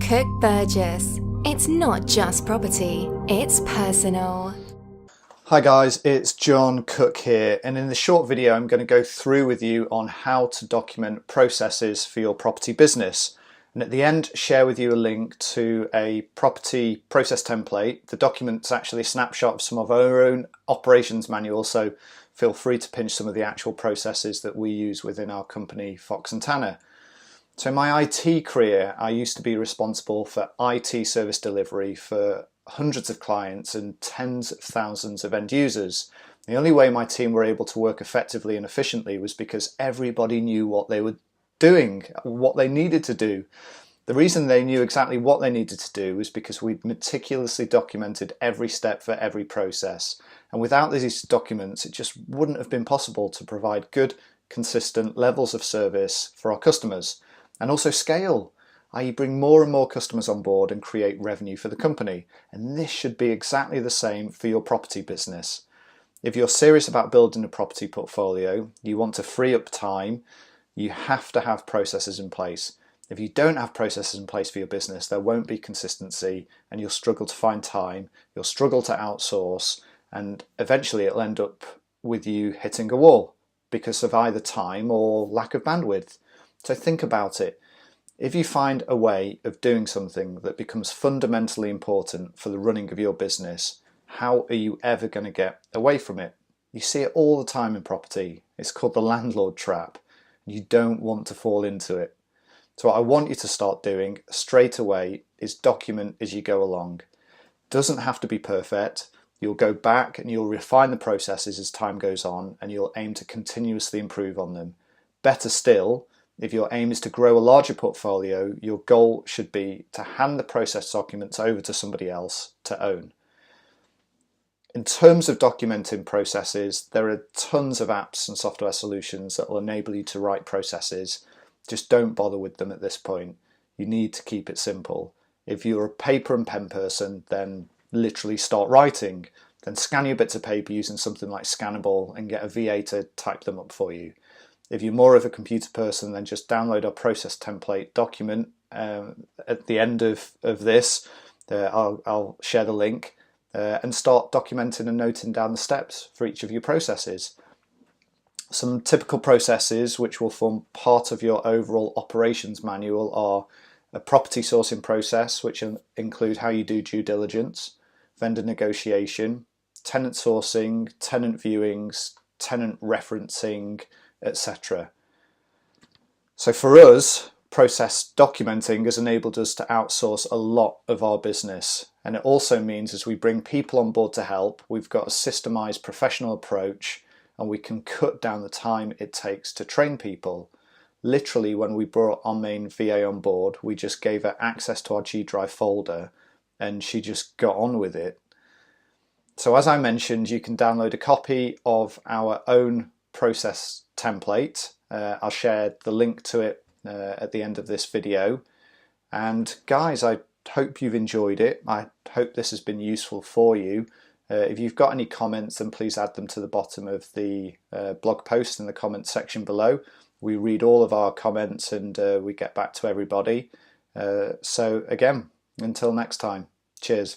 Cooke Burgess. It's not just property, it's personal. Hi guys, it's John Cooke here, and in this short video I'm going to go through with you on how to document processes for your property business, and at the end share with you a link to a property process template. The document's actually a snapshot of some of our own operations manual, so feel free to pinch some of the actual processes that we use within our company Fox and Tanner. So in my IT career, I used to be responsible for IT service delivery for hundreds of clients and tens of thousands of end users. The only way my team were able to work effectively and efficiently was because everybody knew what they were doing, what they needed to do. The reason they knew exactly what they needed to do was because we'd meticulously documented every step for every process. And without these documents, it just wouldn't have been possible to provide good, consistent levels of service for our customers. And also scale, i.e. bring more and more customers on board and create revenue for the company. And this should be exactly the same for your property business. If you're serious about building a property portfolio, you want to free up time, you have to have processes in place. If you don't have processes in place for your business, there won't be consistency and you'll struggle to find time, you'll struggle to outsource, and eventually it'll end up with you hitting a wall because of either time or lack of bandwidth. So think about it. If you find a way of doing something that becomes fundamentally important for the running of your business, how are you ever going to get away from it? You see it all the time in property. It's called the landlord trap. You don't want to fall into it. So what I want you to start doing straight away is document as you go along. Doesn't have to be perfect. You'll go back and you'll refine the processes as time goes on, and you'll aim to continuously improve on them. Better still, if your aim is to grow a larger portfolio, your goal should be to hand the process documents over to somebody else to own. In terms of documenting processes, there are tons of apps and software solutions that will enable you to write processes. Just don't bother with them at this point. You need to keep it simple. If you're a paper and pen person, then literally start writing. Then scan your bits of paper using something like Scannable and get a VA to type them up for you. If you're more of a computer person, then just download our process template document. At the end of this, I'll share the link and start documenting and noting down the steps for each of your processes. Some typical processes which will form part of your overall operations manual are a property sourcing process, which include how you do due diligence, vendor negotiation, tenant sourcing, tenant viewings, tenant referencing, etc. So for us, process documenting has enabled us to outsource a lot of our business, and it also means as we bring people on board to help, we've got a systemized professional approach and we can cut down the time it takes to train people. Literally, when we brought our main VA on board, we just gave her access to our G Drive folder and she just got on with it. So as I mentioned, you can download a copy of our own process template. I'll share the link to it at the end of this video. And guys, I hope you've enjoyed it. I hope this has been useful for you. If you've got any comments, then please add them to the bottom of the blog post in the comments section below. We read all of our comments and we get back to everybody. So again, until next time, cheers.